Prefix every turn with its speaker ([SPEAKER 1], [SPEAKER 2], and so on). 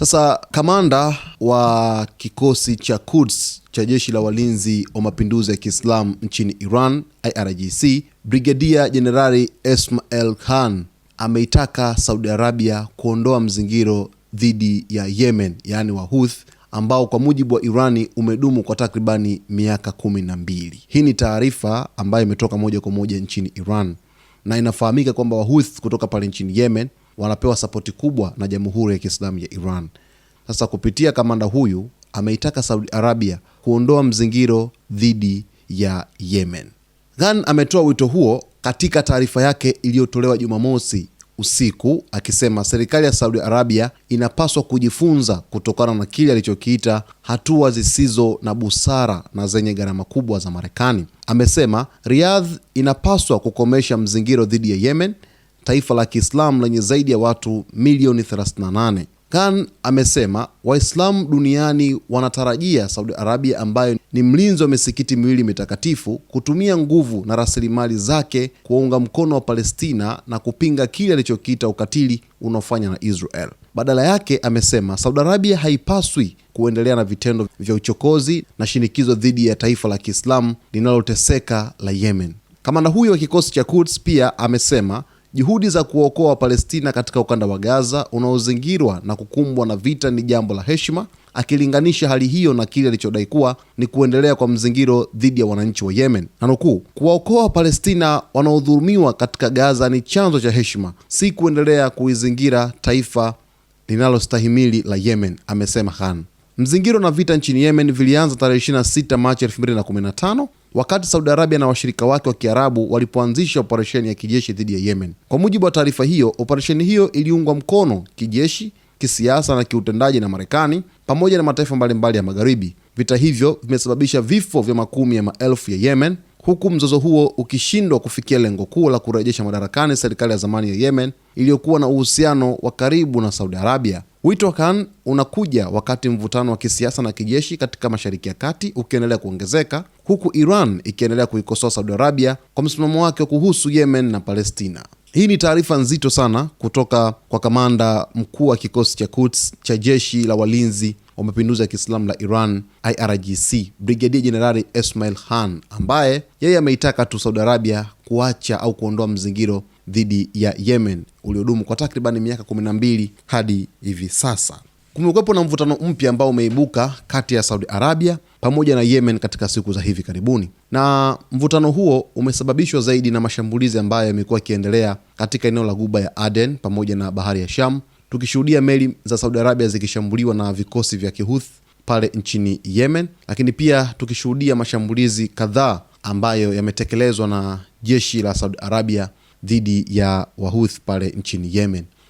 [SPEAKER 1] Sasa kamanda wa kikosi cha Quds cha jeshi la walinzi wa mapinduzi ya Kiislamu nchini Iran, IRGC, Brigadia Jenerali Ismail Khan ameitaka Saudi Arabia kuondoa mzingiro dhidi ya Yemen, yani Wahouthi, ambao kwa mujibu wa Irani umedumu kwa takribani miaka 12. Hii ni taarifa ambayo imetoka moja kwa moja nchini Iran, na inafahamika kwamba Wahouthi kutoka pale nchini Yemen wanapewa sapoti kubwa na Jamhuri ya Kiislamu ya Iran. Sasa kupitia kamanda huyu ameitaka Saudi Arabia kuondoa mzingiro dhidi ya Yemen. Khan ametoa wito huo katika taarifa yake iliyotolewa Jumamosi usiku, akisema serikali ya Saudi Arabia inapaswa kujifunza kutokana na kile alichokiita hatua zisizo na busara na zenye gharama kubwa za Marekani. Amesema Riyadh inapaswa kukomesha mzingiro dhidi ya Yemen, taifa la Kiislamu lenye zaidi ya watu milioni 38. Khan amesema Waislamu duniani wanatarajia Saudi Arabia, ambayo ni mlinzi wa misikiti miwili mitakatifu, kutumia nguvu na rasilimali zake kuwaunga mkono wa Palestina na kupinga kile alichokiita ukatili unaofanywa na Israel. Badala yake, amesema Saudi Arabia haipaswi kuendelea na vitendo vya uchokozi na shinikizo dhidi ya taifa la Kiislamu linaloteseka la Yemen. Kamanda huyo wa kikosi cha Quds pia amesema juhudi za kuokoa Wapalestina katika ukanda wa Gaza unaozingirwa na kukumbwa na vita ni jambo la heshima, akilinganisha hali hiyo na kile alichodai kuwa ni kuendelea kwa mzingiro dhidi ya wananchi wa Yemen. Nanukuu, kuwaokoa Wapalestina wanaodhulumiwa katika Gaza ni chanzo cha heshima, si kuendelea kuizingira taifa linalostahimili la Yemen, amesema Khan. Mzingiro na vita nchini Yemen vilianza tarehe 26 Machi 2015 wakati Saudi Arabia na washirika wake wa Kiarabu walipoanzisha operesheni ya kijeshi dhidi ya Yemen. Kwa mujibu wa taarifa hiyo, operesheni hiyo iliungwa mkono kijeshi, kisiasa na kiutendaji na Marekani pamoja na mataifa mbalimbali ya Magharibi. Vita hivyo vimesababisha vifo vya makumi ya maelfu ya Yemen, huku mzozo huo ukishindwa kufikia lengo kuu la kurejesha madarakani serikali ya zamani ya Yemen iliyokuwa na uhusiano wa karibu na Saudi Arabia. Wito wa Khan unakuja wakati mvutano wa kisiasa na kijeshi katika Mashariki ya Kati ukiendelea kuongezeka, huku Iran ikiendelea kuikosoa Saudi Arabia kwa msimamo wake kuhusu Yemen na Palestina. Hii ni taarifa nzito sana kutoka kwa kamanda mkuu wa kikosi cha Quds cha jeshi la walinzi wa mapinduzi ya Kiislamu la Iran, IRGC, Brigadia Jenerali Ismail Khan, ambaye yeye ameitaka tu Saudi Arabia kuacha au kuondoa mzingiro dhidi ya Yemen uliodumu kwa takribani miaka 12 hadi hivi sasa. Kumekuwepo na mvutano mpya ambao umeibuka kati ya Saudi Arabia pamoja na Yemen katika siku za hivi karibuni, na mvutano huo umesababishwa zaidi na mashambulizi ambayo yamekuwa yakiendelea katika eneo la Ghuba ya Aden pamoja na bahari ya Sham, tukishuhudia meli za Saudi Arabia zikishambuliwa na vikosi vya Kihouthi pale nchini Yemen, lakini pia tukishuhudia mashambulizi kadhaa ambayo yametekelezwa na jeshi la Saudi Arabia dhidi ya Wahouthi pale nchini Yemen.